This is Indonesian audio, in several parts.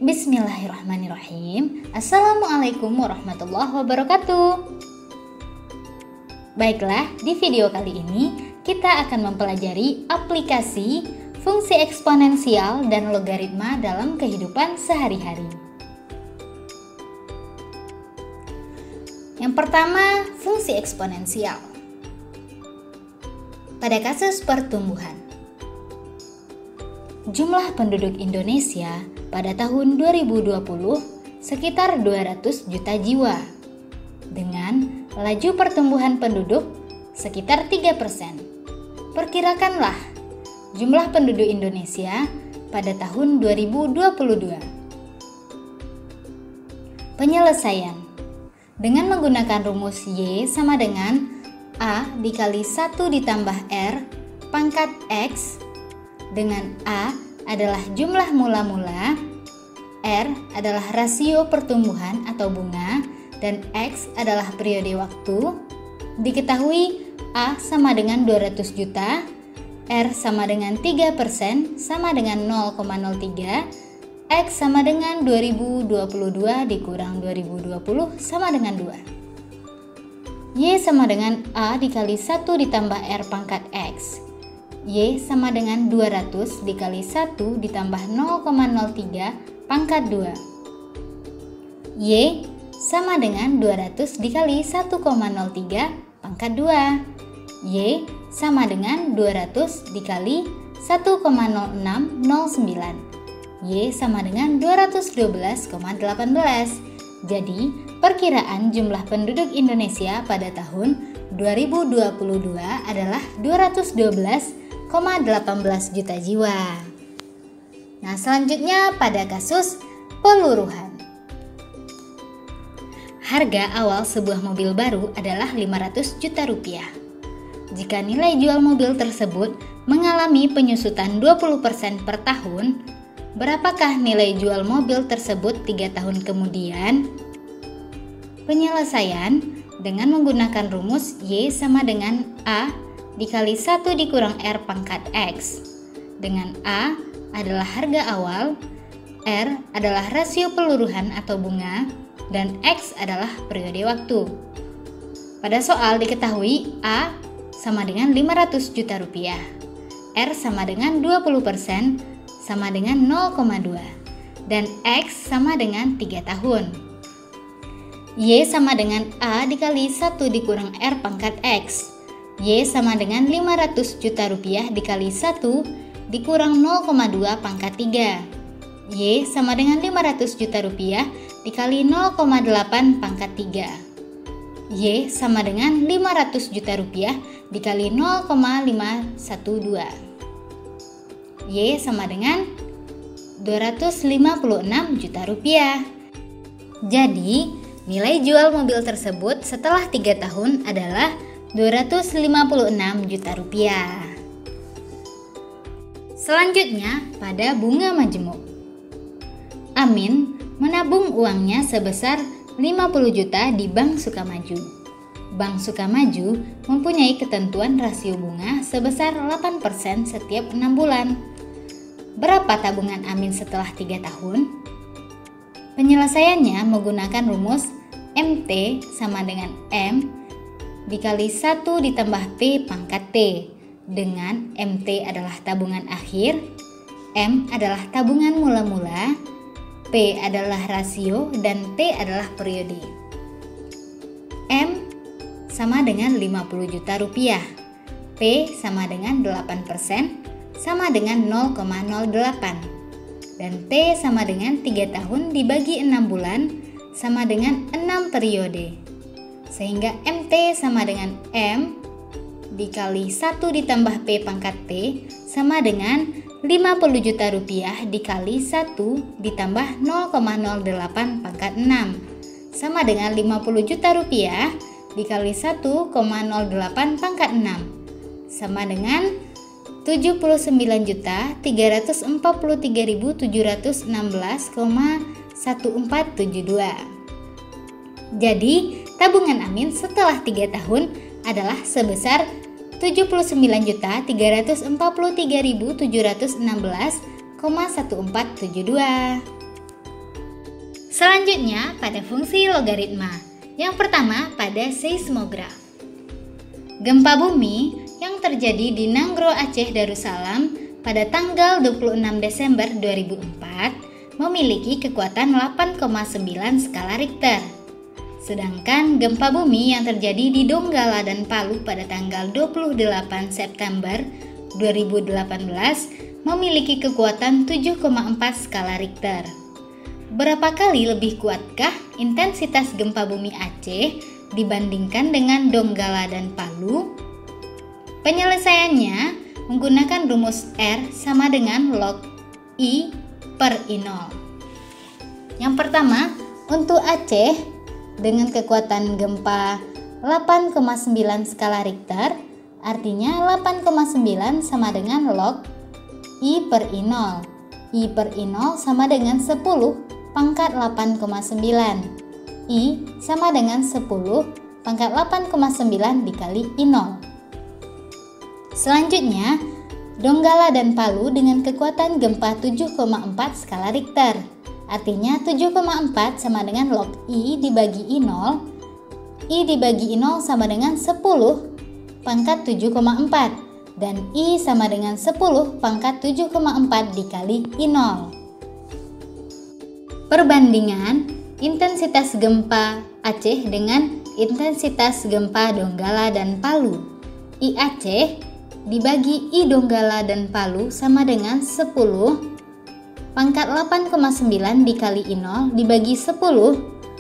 Bismillahirrahmanirrahim. Assalamualaikum warahmatullahi wabarakatuh. Baiklah, di video kali ini kita akan mempelajari aplikasi fungsi eksponensial dan logaritma dalam kehidupan sehari-hari. Yang pertama, fungsi eksponensial. Pada kasus pertumbuhan, jumlah penduduk Indonesia pada tahun 2020 sekitar 200 juta jiwa, dengan laju pertumbuhan penduduk sekitar 3%. Perkirakanlah jumlah penduduk Indonesia pada tahun 2022. Penyelesaian dengan menggunakan rumus Y sama dengan A dikali 1 ditambah R pangkat X, dengan A adalah jumlah mula-mula, R adalah rasio pertumbuhan atau bunga, dan X adalah periode waktu. Diketahui A sama dengan 200 juta, R sama dengan 3% sama dengan 0,03, X sama dengan 2022 dikurang 2020 sama dengan 2. Y sama dengan A dikali 1 ditambah R pangkat X. Y sama dengan 200 dikali 1 ditambah 0,03 pangkat 2. Y sama dengan 200 dikali 1,03 pangkat 2. Y sama dengan 200 dikali 1,0609. Y sama dengan 212,18. Jadi, perkiraan jumlah penduduk Indonesia pada tahun 2022 adalah 212,18 juta jiwa. Nah, selanjutnya pada kasus peluruhan. Harga awal sebuah mobil baru adalah 500 juta rupiah. Jika nilai jual mobil tersebut mengalami penyusutan 20% per tahun, berapakah nilai jual mobil tersebut 3 tahun kemudian? Penyelesaian dengan menggunakan rumus Y sama dengan A dikali 1 dikurang R pangkat X, dengan A adalah harga awal, R adalah rasio peluruhan atau bunga, dan X adalah periode waktu. Pada soal diketahui A sama dengan 500 juta rupiah, R sama dengan 20% sama dengan 0,2, dan X sama dengan 3 tahun. Y sama dengan A dikali 1 dikurang R pangkat X. Y sama dengan 500 juta rupiah dikali 1 dikurang 0,2 pangkat 3. Y sama dengan 500 juta rupiah dikali 0,8 pangkat 3. Y sama dengan 500 juta rupiah dikali 0,512. Y sama dengan 256 juta rupiah. Jadi, nilai jual mobil tersebut setelah 3 tahun adalah 256 juta rupiah. Selanjutnya pada bunga majemuk. Amin menabung uangnya sebesar 50 juta di Bank Sukamaju. Bank Sukamaju mempunyai ketentuan rasio bunga sebesar 8% setiap 6 bulan. Berapa tabungan Amin setelah 3 tahun? Penyelesaiannya menggunakan rumus MT sama dengan M dikali 1 ditambah P pangkat T, dengan MT adalah tabungan akhir, M adalah tabungan mula-mula, P adalah rasio, dan T adalah periode. M sama dengan 50 juta rupiah, P sama dengan 8% sama dengan 0,08, dan T sama dengan 3 tahun dibagi 6 bulan sama dengan 6 periode. Sehingga MT sama dengan M dikali 1 ditambah P pangkat T sama dengan 50 juta rupiah dikali 1 ditambah 0,08 pangkat 6 sama dengan 50 juta rupiah dikali 1,08 pangkat 6 sama dengan 79.343.716,1472. Jadi, tabungan Amin setelah 3 tahun adalah sebesar 79.343.716,1472. Selanjutnya pada fungsi logaritma. Yang pertama pada seismograf. Gempa bumi yang terjadi di Nanggro Aceh Darussalam pada tanggal 26 Desember 2004 memiliki kekuatan 8,9 skala Richter. Sedangkan gempa bumi yang terjadi di Donggala dan Palu pada tanggal 28 September 2018 memiliki kekuatan 7,4 skala Richter. Berapa kali lebih kuatkah intensitas gempa bumi Aceh dibandingkan dengan Donggala dan Palu? Penyelesaiannya menggunakan rumus R sama dengan log I per I0. Yang pertama, untuk Aceh dengan kekuatan gempa 8,9 skala Richter, artinya 8,9 sama dengan log I per I0. I per I0 sama dengan 10 pangkat 8,9. I sama dengan 10 pangkat 8,9 dikali I0. Selanjutnya, Donggala dan Palu dengan kekuatan gempa 7,4 skala Richter. Artinya 7,4 sama dengan log I dibagi I0. I dibagi I0 sama dengan 10 pangkat 7,4. Dan I sama dengan 10 pangkat 7,4 dikali I0. Perbandingan intensitas gempa Aceh dengan intensitas gempa Donggala dan Palu. I Aceh dibagi I Donggala dan Palu sama dengan 10 pangkat 8,9 dikali I0 dibagi 10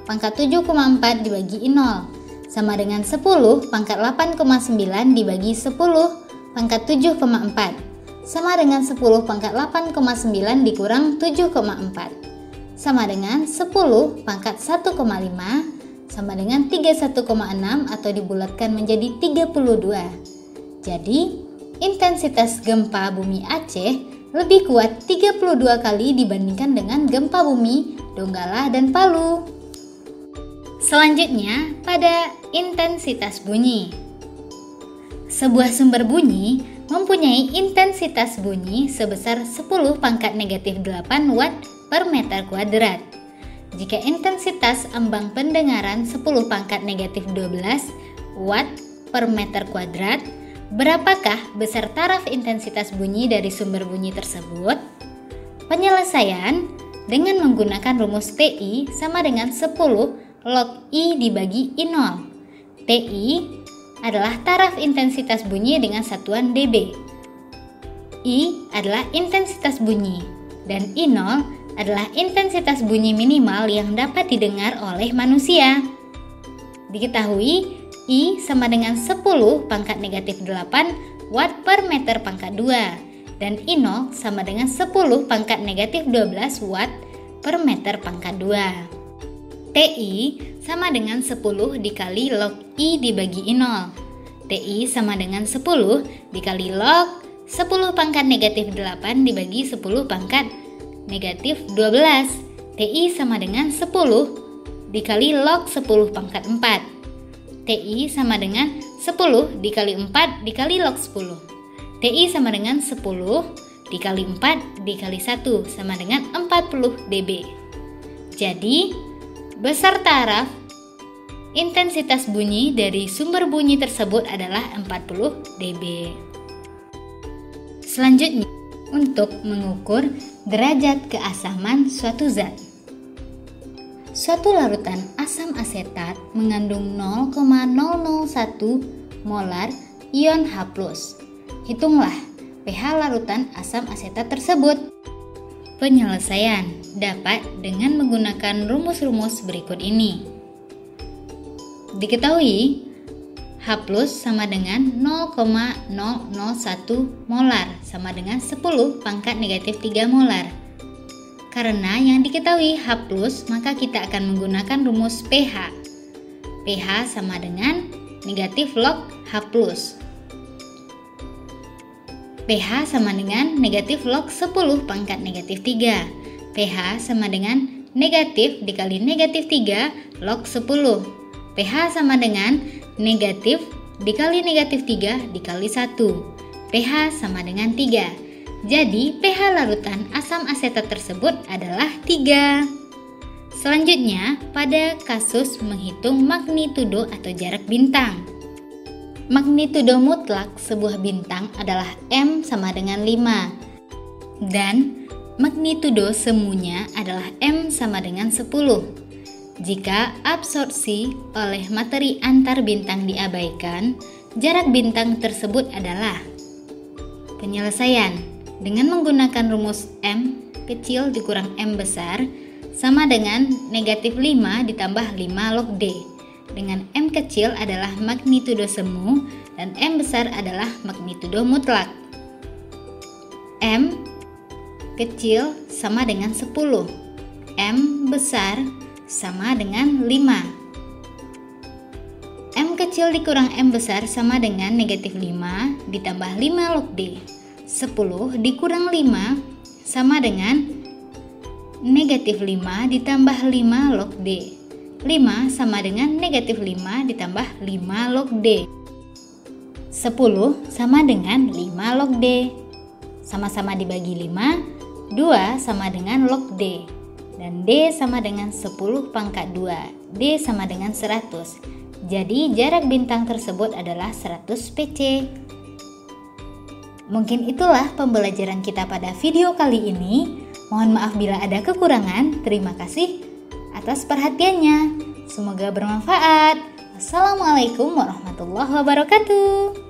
pangkat 7,4 dibagi I0 sama dengan 10 pangkat 8,9 dibagi 10 pangkat 7,4 sama dengan 10 pangkat 8,9 dikurang 7,4 sama dengan 10 pangkat 1,5 sama dengan 31,6 atau dibulatkan menjadi 32. Jadi, intensitas gempa bumi Aceh lebih kuat 32 kali dibandingkan dengan gempa bumi Donggala dan Palu. Selanjutnya, pada intensitas bunyi. Sebuah sumber bunyi mempunyai intensitas bunyi sebesar 10 pangkat negatif 8 watt per meter kuadrat. Jika intensitas ambang pendengaran 10 pangkat negatif 12 watt per meter kuadrat, berapakah besar taraf intensitas bunyi dari sumber bunyi tersebut? Penyelesaian dengan menggunakan rumus TI sama dengan 10 log I dibagi I0. TI adalah taraf intensitas bunyi dengan satuan dB. I adalah intensitas bunyi dan I0 adalah intensitas bunyi minimal yang dapat didengar oleh manusia. Diketahui I sama dengan 10 pangkat negatif 8 watt per meter pangkat 2 dan I0 sama dengan 10 pangkat negatif 12 watt per meter pangkat 2. TI sama dengan 10 dikali log I dibagi I0. TI sama dengan 10 dikali log 10 pangkat negatif 8 dibagi 10 pangkat negatif 12. TI sama dengan 10 dikali log 10 pangkat 4. TI sama dengan 10 dikali 4 dikali log 10. TI sama dengan 10 dikali 4 dikali 1 sama dengan 40 dB. Jadi, besar taraf intensitas bunyi dari sumber bunyi tersebut adalah 40 dB. Selanjutnya, untuk mengukur derajat keasaman suatu zat. Suatu larutan asam asetat mengandung 0,001 molar ion H+. Hitunglah pH larutan asam asetat tersebut. Penyelesaian dapat dengan menggunakan rumus-rumus berikut ini. Diketahui H+ sama dengan 0,001 molar sama dengan 10 pangkat negatif 3 molar. Karena yang diketahui H+, maka kita akan menggunakan rumus pH. pH sama dengan negatif log H+. pH sama dengan negatif log 10 pangkat negatif 3. pH sama dengan negatif dikali negatif 3 log 10. pH sama dengan negatif dikali negatif 3 dikali 1. pH sama dengan 3. Jadi pH larutan asam asetat tersebut adalah 3. Selanjutnya, pada kasus menghitung magnitudo atau jarak bintang. Magnitudo mutlak sebuah bintang adalah M sama dengan 5. Dan magnitudo semunya adalah M sama dengan 10. Jika absorpsi oleh materi antar bintang diabaikan, jarak bintang tersebut adalah. Penyelesaian dengan menggunakan rumus M kecil dikurang M besar sama dengan negatif 5 ditambah 5 log D, dengan M kecil adalah magnitudo semu dan M besar adalah magnitudo mutlak. M kecil sama dengan 10, M besar sama dengan 5. M kecil dikurang M besar sama dengan negatif 5 ditambah 5 log D. 10 dikurang 5 sama dengan negatif 5 ditambah 5 log D. 5 sama dengan negatif 5 ditambah 5 log D. 10 sama dengan 5 log D. Sama-sama dibagi 5, 2 sama dengan log D. Dan D sama dengan 10 pangkat 2. D sama dengan 100. Jadi jarak bintang tersebut adalah 100 PC. Mungkin itulah pembelajaran kita pada video kali ini. Mohon maaf bila ada kekurangan. Terima kasih atas perhatiannya. Semoga bermanfaat. Wassalamualaikum warahmatullahi wabarakatuh.